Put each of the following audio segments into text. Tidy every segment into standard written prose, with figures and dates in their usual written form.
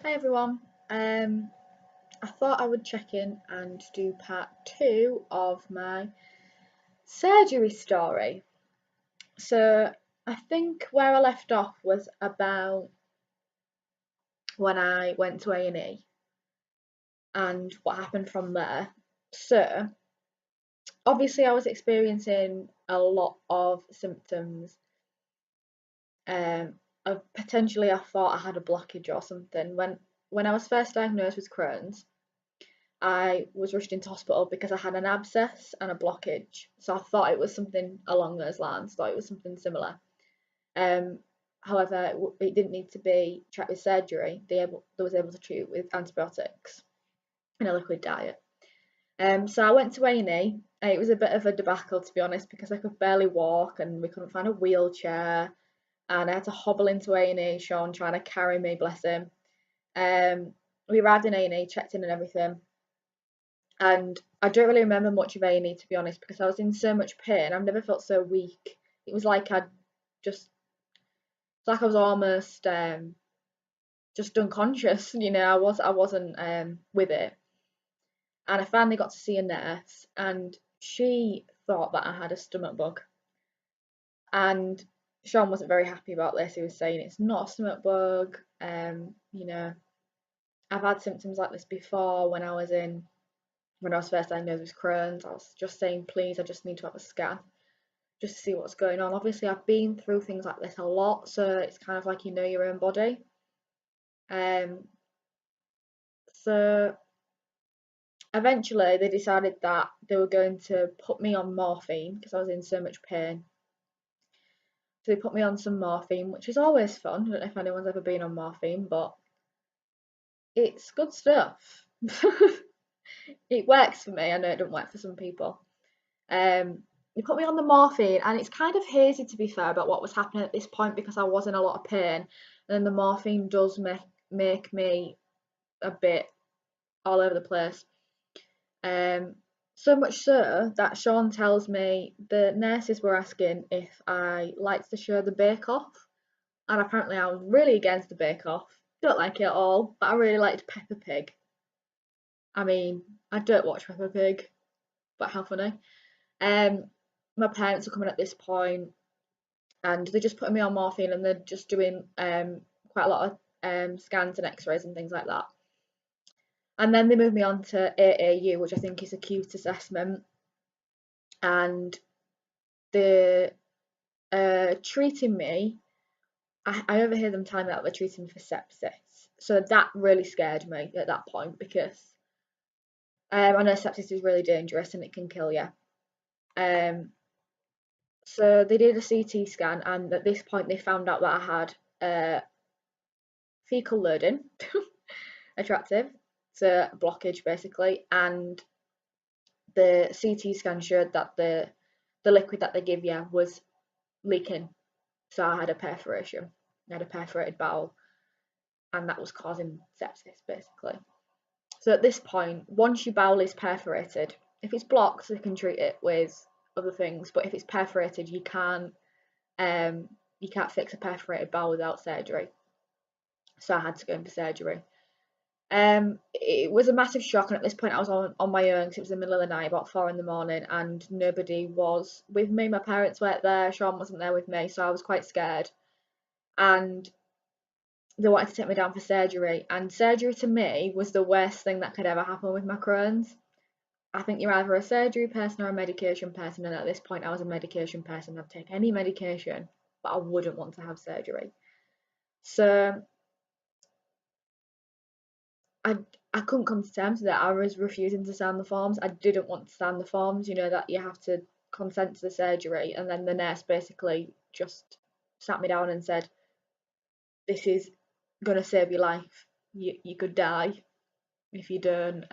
Hi everyone. I thought I would check in and do part two of my surgery story. So I think where I left off was about when I went to A&E and what happened from there. So obviously I was experiencing a lot of symptoms. Um, Potentially I thought I had a blockage or something. When I was first diagnosed with Crohn's, I was rushed into hospital because I had an abscess and a blockage. So I thought it was something along those lines, thought it was something similar. Um, However, it didn't need to be treated with surgery. They was able to treat it with antibiotics and a liquid diet. So I went to A&E. It was a bit of a debacle, to be honest, because I could barely walk and we couldn't find a wheelchair. And I had to hobble into A&E, Sean trying to carry me, bless him. We arrived in A&E, checked in and everything. And I don't really remember much of A&E, to be honest, because I was in so much pain. I've never felt so weak. It was like just, it's like I was almost just unconscious. I wasn't with it. And I finally got to see a nurse, and she thought that I had a stomach bug. And Sean wasn't very happy about this. He was saying it's not a stomach bug. I've had symptoms like this before when I was first diagnosed with Crohn's. I was just saying, please, I just need to have a scan just to see what's going on. Obviously, I've been through things like this a lot, so it's kind of like you know your own body. Um, so eventually, they decided that they were going to put me on morphine because I was in so much pain. So they put me on some morphine, which is always fun. I don't know if anyone's ever been on morphine, but it's good stuff. It works for me. I know it doesn't work for some people. They put me on the morphine, and it's kind of hazy, to be fair, about what was happening at this point because I was in a lot of pain. And then the morphine does make me a bit all over the place. Um, so much so that Sean tells me the nurses were asking if I liked to show the bake off, and apparently I was really against the bake off. Don't like it at all, but I really liked Peppa Pig. I mean, I don't watch Peppa Pig, but how funny. Um, my parents are coming at this point, and they're just putting me on morphine, and they're just doing quite a lot of scans and X-rays and things like that. And then they moved me on to AAU, which I think is acute assessment, and they're treating me. I overhear them telling me that they're treating me for sepsis, so that really scared me at that point because I know sepsis is really dangerous and it can kill you. Um, so they did a CT scan, and at this point they found out that I had fecal loading, attractive, so blockage basically, and the CT scan showed that the liquid that they give you was leaking. So I had a perforation, I had a perforated bowel, and that was causing sepsis basically. So at this point, once your bowel is perforated, if it's blocked, they can treat it with other things, but if it's perforated, you can't fix a perforated bowel without surgery. So I had to go in for surgery. It was a massive shock, and at this point I was on my own because it was the middle of the night, about 4 in the morning, and nobody was with me. My parents weren't there, Sean wasn't there with me, so I was quite scared. And they wanted to take me down for surgery, and surgery to me was the worst thing that could ever happen with my Crohn's. I think you're either a surgery person or a medication person, and at this point I was a medication person. I'd take any medication, but I wouldn't want to have surgery. So I I couldn't come to terms with it. I was refusing to sign the forms. I didn't want to sign the forms, that you have to consent to the surgery. And then the nurse basically just sat me down and said, "This is gonna save your life. You could die if you don't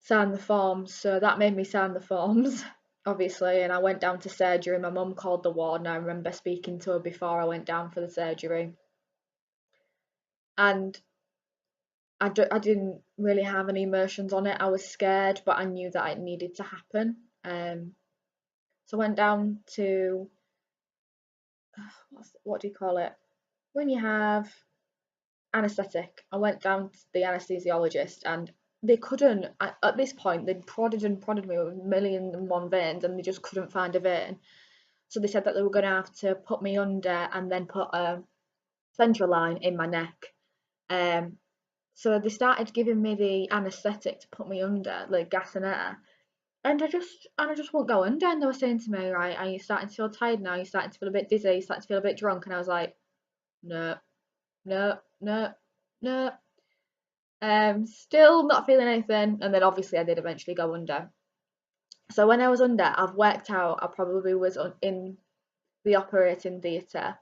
sign the forms." So that made me sign the forms, obviously. And I went down to surgery. My mum called the ward, and I remember speaking to her before I went down for the surgery. And I didn't really have any emotions on it. I was scared, but I knew that it needed to happen. So I went down to what do you call it? When you have anaesthetic. I went down to the anaesthesiologist, and they couldn't, at this point, they'd prodded and prodded me with a million and one veins, and they just couldn't find a vein. So they said that they were going to have to put me under and then put a central line in my neck. So they started giving me the anaesthetic to put me under, like gas and air. And I just won't go under. And they were saying to me, right, are you starting to feel tired now? Are you starting to feel a bit dizzy? Are you starting to feel a bit drunk? And I was like, no, no, no, no. Still not feeling anything. And then obviously I did eventually go under. So when I was under, I've worked out I probably was in the operating theatre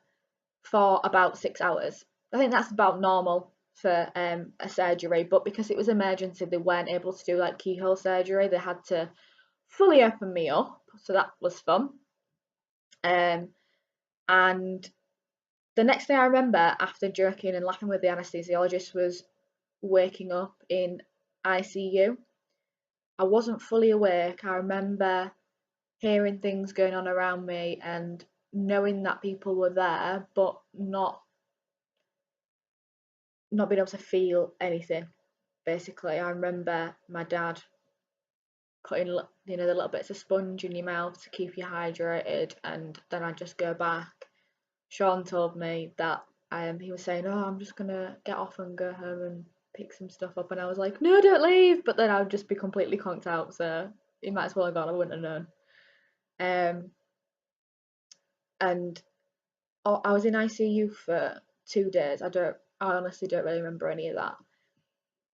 for about 6 hours. I think that's about normal for a surgery, but because it was emergency, they weren't able to do like keyhole surgery. They had to fully open me up, so that was fun. And the next thing I remember after joking and laughing with the anaesthesiologist was waking up in ICU. I wasn't fully awake. I remember hearing things going on around me and knowing that people were there, but not being able to feel anything. Basically, I remember my dad putting the little bits of sponge in your mouth to keep you hydrated, and then I'd just go back. Sean told me that he was saying, "Oh, I'm just gonna get off and go home and pick some stuff up," and I was like, "No, don't leave!" But then I would just be completely conked out, so he might as well have gone. I wouldn't have known. And I was in ICU for 2 days. I honestly don't really remember any of that.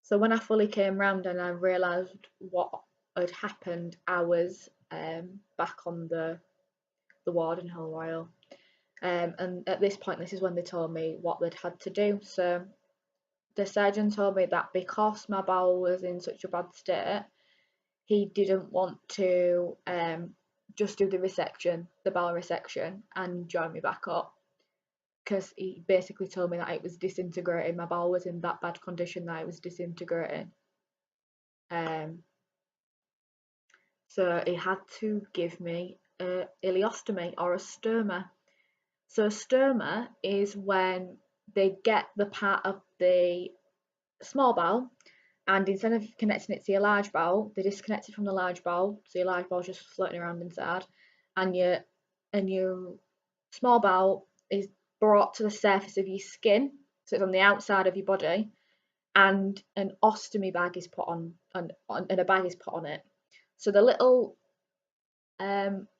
So when I fully came round and I realised what had happened, I was back on the ward in Hull Royal. And at this point, this is when they told me what they'd had to do. So the surgeon told me that because my bowel was in such a bad state, he didn't want to just do the resection, the bowel resection, and join me back up. Because he basically told me that it was disintegrating. My bowel was in that bad condition that it was disintegrating. So he had to give me a ileostomy or a stoma. So a stoma is when they get the part of the small bowel, and instead of connecting it to your large bowel, they disconnect it from the large bowel, so your large bowel's just floating around inside, and your small bowel is brought to the surface of your skin, so it's on the outside of your body, and an ostomy bag is put on, and a bag is put on it. So the little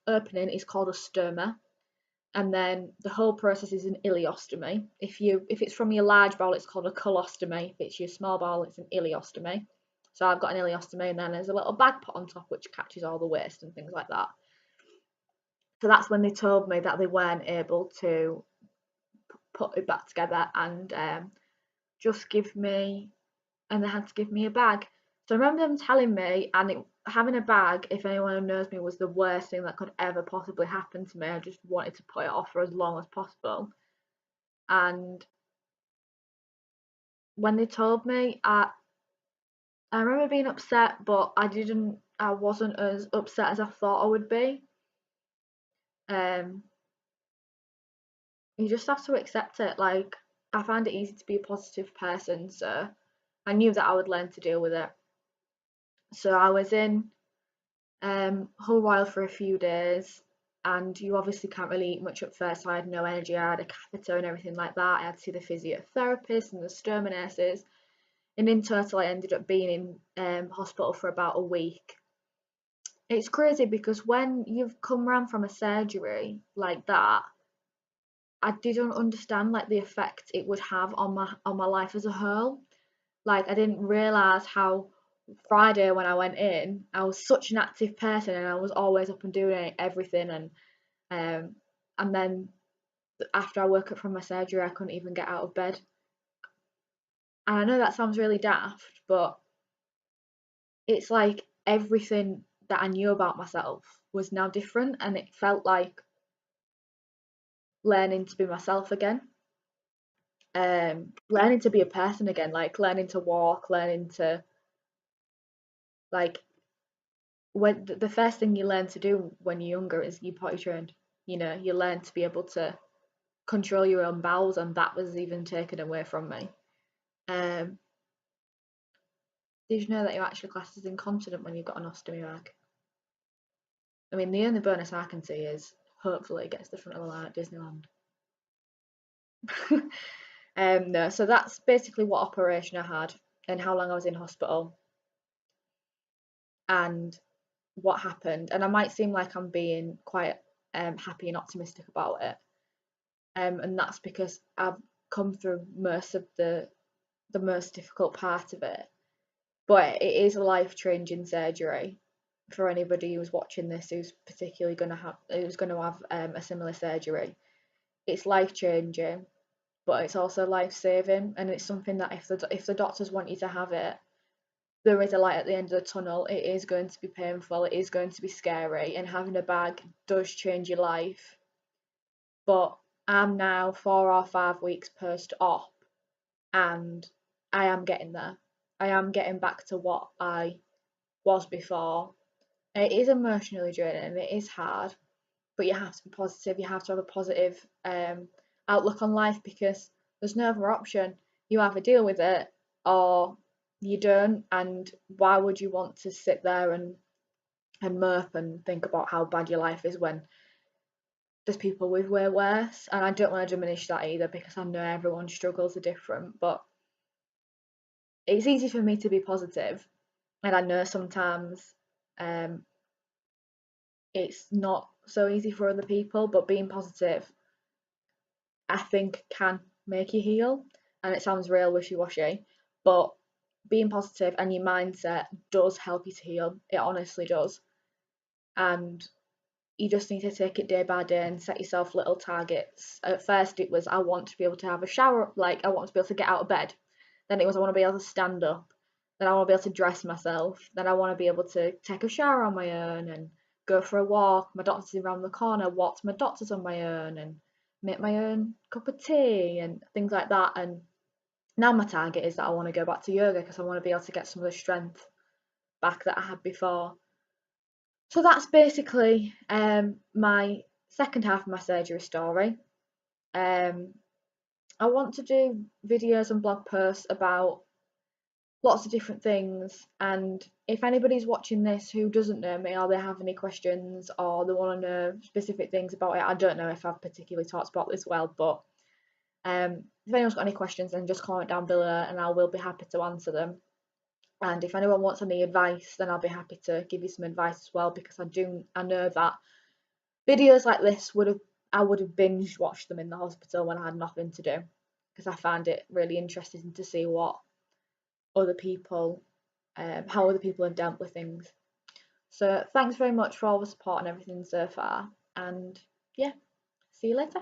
opening is called a stoma, and then the whole process is an ileostomy. If it's from your large bowel, it's called a colostomy. If it's your small bowel, it's an ileostomy. So I've got an ileostomy, and then there's a little bag put on top which catches all the waste and things like that. So that's when they told me that they weren't able to put it back together and just give me, and they had to give me a bag. So I remember them telling me, and having a bag, if anyone knows me, was the worst thing that could ever possibly happen to me. I just wanted to put it off for as long as possible. And when they told me, I remember being upset, but I wasn't as upset as I thought I would be. You just have to accept it. Like, I find it easy to be a positive person, so I knew that I would learn to deal with it. So I was in Hull Royal for a few days, and you obviously can't really eat much at first. So I had no energy. I had a catheter and everything like that. I had to see the physiotherapist and the stoma nurses, and in total, I ended up being in hospital for about a week. It's crazy because when you've come round from a surgery like that, I didn't understand like the effect it would have on my life as a whole. Like, I didn't realise how Friday when I went in, I was such an active person and I was always up and doing everything, and then after I woke up from my surgery, I couldn't even get out of bed. And I know that sounds really daft, but it's like everything that I knew about myself was now different, and it felt like learning to be myself again. Learning to be a person again, like learning to walk, learning to, like, when the first thing you learn to do when you're younger is you potty trained. You learn to be able to control your own bowels, and that was even taken away from me. Did you know that you're actually classed as incontinent when you've got an ostomy bag? I mean, the only bonus I can see is hopefully it gets the front of the line at Disneyland. No, so that's basically what operation I had and how long I was in hospital and what happened. And I might seem like I'm being quite happy and optimistic about it. And that's because I've come through most of the most difficult part of it. But it is a life-changing surgery for anybody who's watching this who's particularly going to have a similar surgery. It's life-changing, but it's also life-saving, and it's something that if the doctors want you to have it, there is a light at the end of the tunnel. It is going to be painful, it is going to be scary, and having a bag does change your life. But I'm now 4 or 5 weeks post-op, and I am getting there. I am getting back to what I was before. It is emotionally draining and it is hard, but you have to be positive. You have to have a positive outlook on life, because there's no other option. You either deal with it or you don't. And why would you want to sit there and mope and think about how bad your life is when there's people with way worse? And I don't want to diminish that either, because I know everyone's struggles are different, but it's easy for me to be positive, and I know sometimes it's not so easy for other people, but being positive, I think, can make you heal. And it sounds real wishy-washy, but being positive and your mindset does help you to heal. It honestly does. And you just need to take it day by day and set yourself little targets. At first it was, I want to be able to have a shower, like I want to be able to get out of bed. Then it was, I want to be able to stand up. Then I want to be able to dress myself. Then I want to be able to take a shower on my own and go for a walk. My doctor's around the corner, walk to my doctor's on my own and make my own cup of tea and things like that. And now my target is that I want to go back to yoga, because I want to be able to get some of the strength back that I had before. So that's basically my second half of my surgery story. Um, I want to do videos and blog posts about lots of different things, and if anybody's watching this who doesn't know me, or they have any questions, or they want to know specific things about it, I don't know if I've particularly talked about this well, but if anyone's got any questions, then just comment down below and I will be happy to answer them. And if anyone wants any advice, then I'll be happy to give you some advice as well, because I know that videos like this I would have binge watched them in the hospital when I had nothing to do, because I find it really interesting to see what other people how other people have dealt with things. So thanks very much for all the support and everything so far, and yeah, see you later.